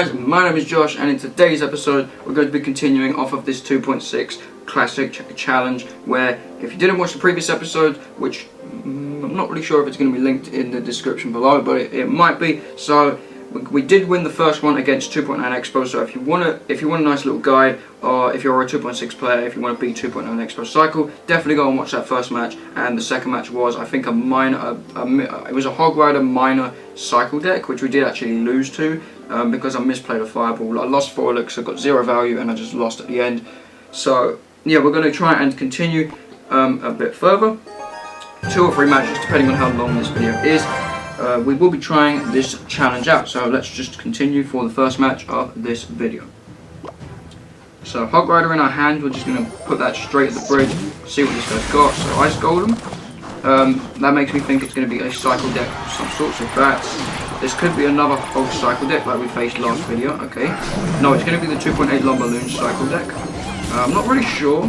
guys, my name is Josh, and in today's episode we're going to be continuing off of this 2.6 classic challenge, where if you didn't watch the previous episode, which I'm not really sure if it's going to be linked in the description below, but it might be, so we did win the first one against 2.9 Expo. So if you want a nice little guide, or if you're a 2.6 player, if you want to beat 2.9 Expo Cycle, definitely go and watch that first match. And the second match was, I think, it was a Hog Rider minor cycle deck, which we did actually lose to because I misplayed a fireball. I lost 4 elixir, got 0 value, and I just lost at the end. So yeah, we're going to try and continue a bit further, 2 or 3 matches depending on how long this video is. We will be trying this challenge out, so let's just continue for the first match of this video. So Hog Rider in our hand, we're just going to put that straight at the bridge, see what this guy's got. So Ice Golem, that makes me think it's going to be a cycle deck of some sorts of bats. This could be another old cycle deck like we faced last video, okay. No, it's going to be the 2.8 Lumberloon cycle deck. I'm not really sure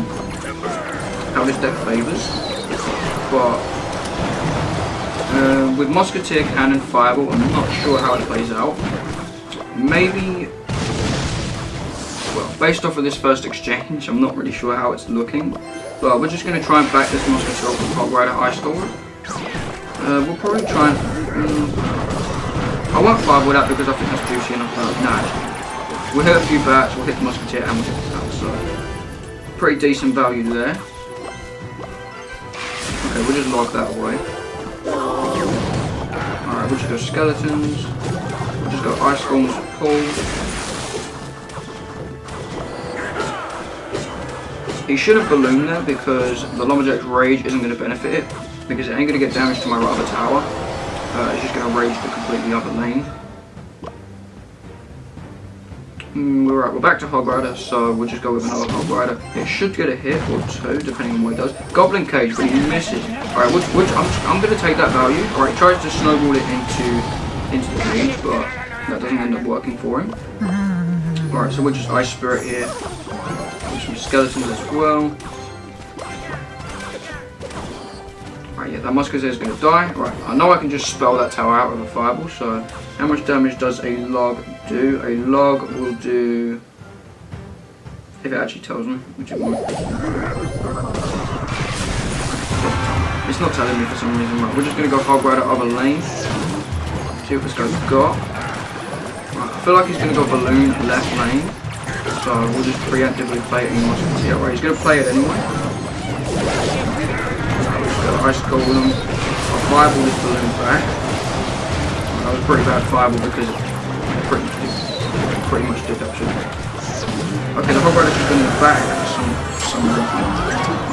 how this deck favours, but with Musketeer, Cannon, Fireball, I'm not sure how it plays out. Maybe, well, based off of this first exchange, I'm not really sure how it's looking. But we're just going to try and back this Musketeer off with Hog Rider Ice Golem. We'll probably try and... I won't Fireball that because I think that's juicy enough. Nah, we'll hit a few bats, we'll hit the Musketeer, and we'll hit the Tower, so pretty decent value there. Okay, we'll just log that away. Alright, we'll just go Skeletons, we'll just go Ice Golems for pull. He should have ballooned there because the Lumberjack's Rage isn't going to benefit it, because it ain't going to get damage to my other tower. It's just going to rage the completely other lane. Alright, we're back to Hog Rider, so we'll just go with another Hog Rider. It should get a hit or 2, depending on what it does. Goblin Cage, but he misses. Alright, I'm going to take that value. Alright, he tries to snowball it into the cage, but that doesn't end up working for him. Alright, so we'll just Ice Spirit here. With some Skeletons as well. Alright, yeah, that Musketeer is going to die. Right, I know I can just spell that tower out with a Fireball, so how much damage does a log do? A log will do, if it actually tells me, which it won't. It's not telling me for some reason. Right, we're just going to go Hog Rider other lane. See what this guy's got. Right, I feel like he's going to go Balloon left lane, so we'll just preemptively play it in Musketeer. Right, he's going to play it anyway. Ice Golem. I'll Fireball this Balloon back. That was a pretty bad Fireball because it pretty much did that shit. Okay, the Hog Rider's just going to back some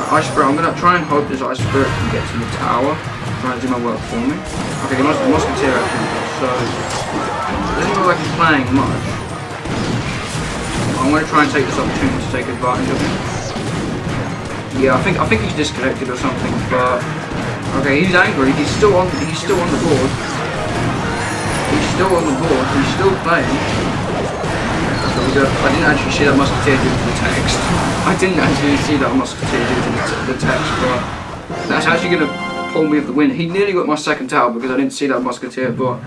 Ice Spirit. I'm going to try and hope this Ice Spirit can get to the tower, trying to do my work for me. Okay, the Musketeer actually does, so it doesn't look like he's playing much. I'm going to try and take this opportunity to take advantage of him. Yeah, I think he's disconnected or something, but okay, he's angry. He's still on the board. He's still on the board. He's still playing. So I didn't actually see that Musketeer due to the text. I didn't actually see that Musketeer due to the text, but that's actually going to pull me off the win. He nearly got my second tower because I didn't see that Musketeer, but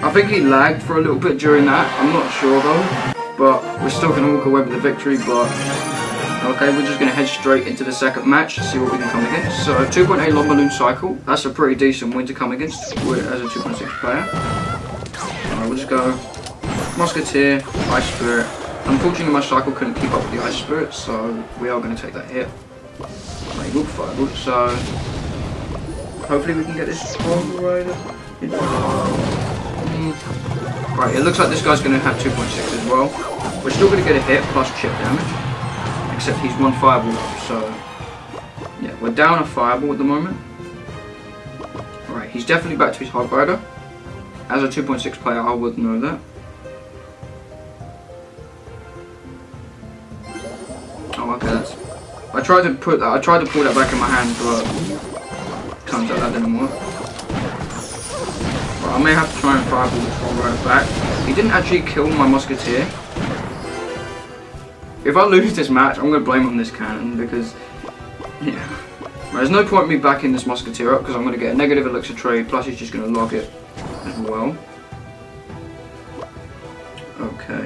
I think he lagged for a little bit during that. I'm not sure though, but we're still going to walk away with the victory. But okay, we're just going to head straight into the second match, see what we can come against. So 2.8 Lumberloon cycle, that's a pretty decent win to come against as a 2.6 player. Alright, we'll just go Musketeer, Ice Spirit. Unfortunately my cycle couldn't keep up with the Ice Spirit, so we are going to take that hit. Right, we'll Fireball, so hopefully we can get this Hog Rider. Right, it looks like this guy's going to have 2.6 as well. We're still going to get a hit plus chip damage. Except he's 1 Fireball up, so yeah, we're down a Fireball at the moment. Alright, he's definitely back to his Hog Rider. As a 2.6 player, I would know that. Oh, okay, that's... I tried to pull that back in my hand, but turns out that didn't work. Right, I may have to try and Fireball this Hog Rider back. He didn't actually kill my Musketeer. If I lose this match, I'm going to blame on this cannon because, yeah. There's no point in me backing this Musketeer up because I'm going to get a negative elixir trade, plus he's just going to log it as well. Okay.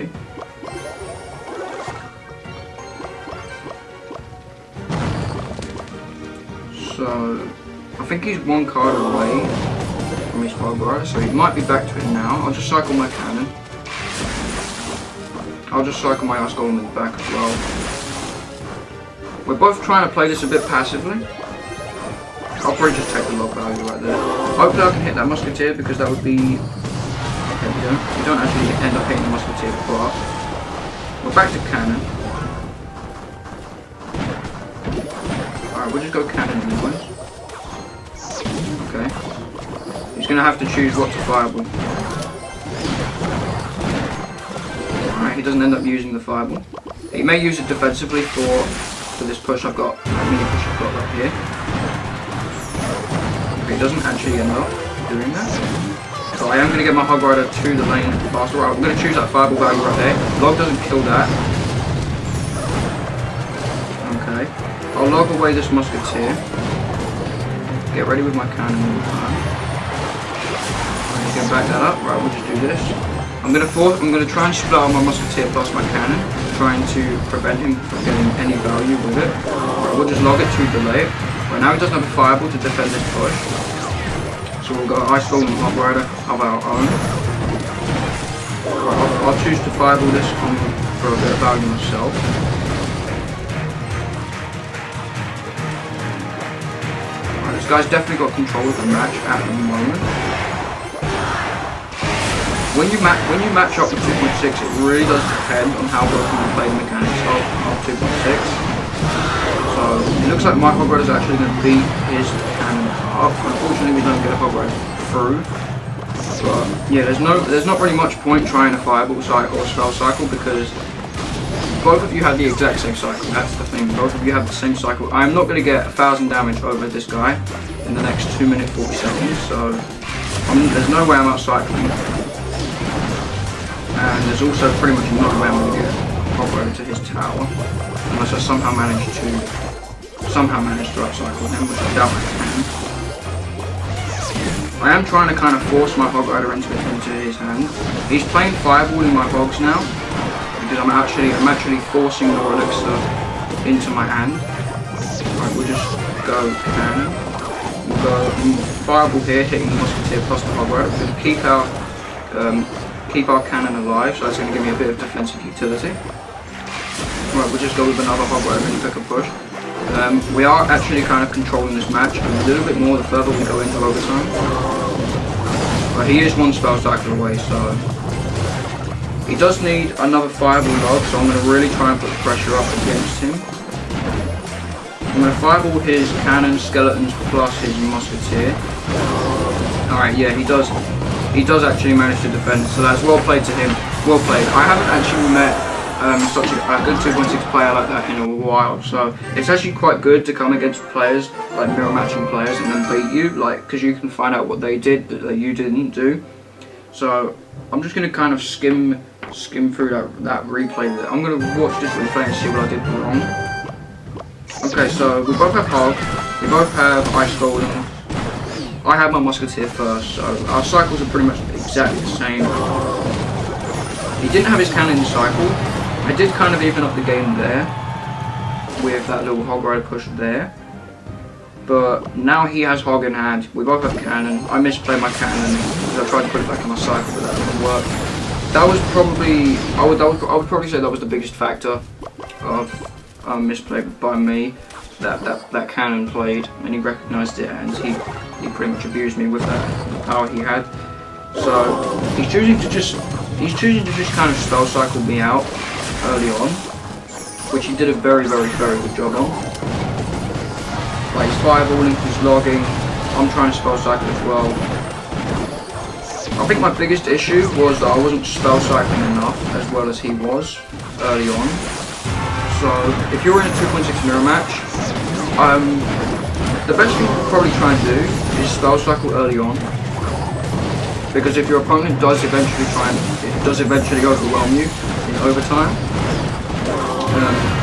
So I think he's one card away from his Hog Rider, so he might be back to it now. I'll just cycle my cannon. I'll just cycle my Ice Golem in the back as well. We're both trying to play this a bit passively. I'll probably just take the log value right there. Hopefully I can hit that Musketeer, because that would be... There we go. We don't actually end up hitting the Musketeer, but... We're back to cannon. Alright, we'll just go cannon anyways. Okay. He's going to have to choose what to fireball. Alright, he doesn't end up using the fireball. He may use it defensively for this push I've got, mini push I've got right here. Okay, he doesn't actually end up doing that. So I am going to get my Hog Rider to the lane faster. I'm going to choose that fireball value right there. Log doesn't kill that. Okay. I'll log away this Musketeer. Get ready with my cannon all the time. Get back that up. Right, we'll just do this. I'm going to try and split out my Musketeer plus my cannon, trying to prevent him from getting any value with it. Right, we'll just log it to delay it. Right, now he doesn't have a fireball to defend this push. So we'll go Ice Golem and Hog Rider of our own. Right, I'll choose to fireball this for a bit of value myself. Right, this guy's definitely got control of the match at the moment. When you match up with 2.6, it really does depend on how well you can play the mechanics of 2.6. So it looks like my Hog Rider is actually going to beat his cannon up. Unfortunately, we don't get a Hog Rider through. But yeah, there's not really much point trying a fireball cycle or spell cycle, because both of you have the exact same cycle. That's the thing. Both of you have the same cycle. I'm not going to get 1,000 damage over this guy in the next 2 minutes 40 seconds. So there's no way I'm out cycling. And there's also pretty much no way I'm going to get Hog Rider to his tower, unless I somehow manage to upcycle him, which I doubt I can. I am trying to kind of force my Hog Rider into his hand. He's playing fireballing my hogs now, because I'm actually forcing the elixir into my hand. Right, we'll just go cannon. We'll go fireball here, hitting the Musketeer plus the Hog Rider. We'll keep our cannon alive, so that's going to give me a bit of defensive utility. Right, we'll just go with another Hog Rider and pick a push. We are actually kind of controlling this match a little bit more the further we go into overtime. But he is one spell cycle away, so he does need another fireball log, so I'm going to really try and put the pressure up against him. I'm going to fireball his cannon, skeletons plus his Musketeer. Alright, yeah, he does actually manage to defend, so that's well played to him. Well played. I haven't actually met such a good 2.6 player like that in a while, so it's actually quite good to come against players, like mirror matching players, and then beat you, like, because you can find out what they did that you didn't do. So I'm just going to kind of skim through that replay. I'm going to watch this replay and see what I did wrong. Okay, so we both have Hog, we both have Ice Golem. I had my Musketeer first, so our cycles are pretty much exactly the same. He didn't have his cannon cycle. I did kind of even up the game there with that little Hog Rider push there. But now he has Hog in hand. We both have cannon. I misplayed my cannon because I tried to put it back in my cycle, but that didn't work. That was probably, I would probably say that was the biggest factor of misplay by me. That cannon played, and he recognised it, and he pretty much abused me with that power he had. So he's choosing to just kind of spell cycle me out early on, which he did a very good job on. Like, he's fireballing, he's logging. I'm trying to spell cycle as well. I think my biggest issue was that I wasn't spell cycling enough as well as he was early on. So if you're in a 2.6 mirror match, the best thing you can probably try and do is spell cycle early on, because if your opponent does eventually overwhelm you in overtime,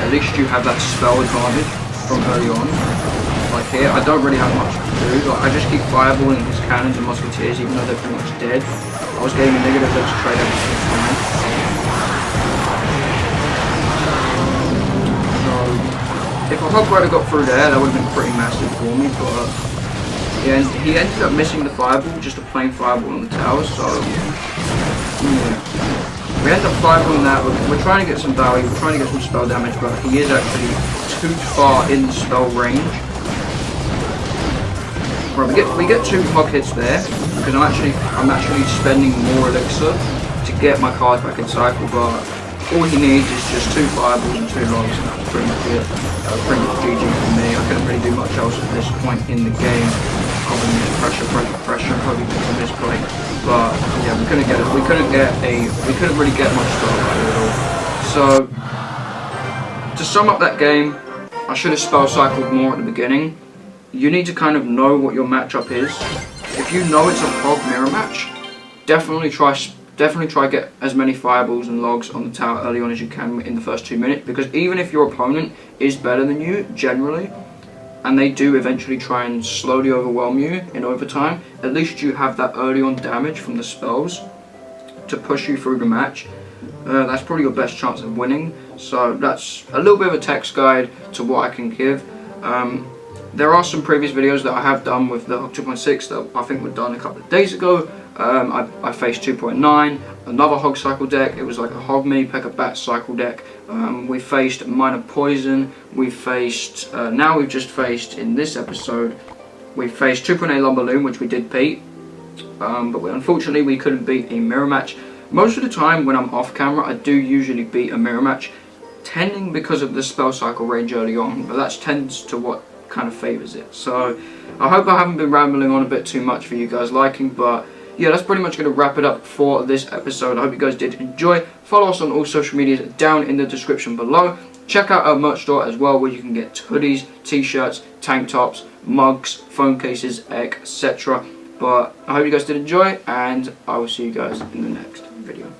at least you have that spell advantage from early on. Like here, I don't really have much to do. Like, I just keep fireballing his cannons and musketeers, even though they're pretty much dead. I was getting a negative let's trade every single time. So if a Hog Rider got through there, that would have been pretty massive for me, but yeah, he ended up missing the fireball, just a plain fireball on the tower, so yeah. We ended up fireballing that. We're trying to get some value, we're trying to get some spell damage, but he is actually too far in the spell range. Right, we get 2 hog hits there, because I'm actually spending more elixir to get my cards back in cycle, but all he needs is just 2 fireballs and 2 logs, and that's pretty much it. That was pretty much GG for me. I couldn't really do much else at this point in the game. Other than just pressure, probably pick a misplay. But yeah, we couldn't really get much stuff out of it all. So to sum up that game, I should have spell cycled more at the beginning. You need to kind of know what your matchup is. If you know it's a hog mirror match, definitely try get as many fireballs and logs on the tower early on as you can in the first 2 minutes, because even if your opponent is better than you generally, and they do eventually try and slowly overwhelm you in overtime, at least you have that early on damage from the spells to push you through the match. That's probably your best chance of winning. So that's a little bit of a text guide to what I can give. There are some previous videos that I have done with the Hog 2.6 that I think were done a couple of days ago. I faced 2.9, another Hog cycle deck. It was like a Hog Mini P.E.K.K.A. Bat cycle deck. We faced Minor Poison. We faced, now we've just faced, in this episode, we faced 2.8 Lumberloon, which we did beat. But unfortunately we couldn't beat a mirror match. Most of the time when I'm off camera, I do usually beat a mirror match, tending because of the spell cycle range early on, but that tends to what kind of favours it. So I hope I haven't been rambling on a bit too much for you guys liking, but yeah, that's pretty much going to wrap it up for this episode. I hope you guys did enjoy. Follow us on all social medias down in the description below. Check out our merch store as well, where you can get hoodies, t-shirts, tank tops, mugs, phone cases, etc. But I hope you guys did enjoy, and I will see you guys in the next video.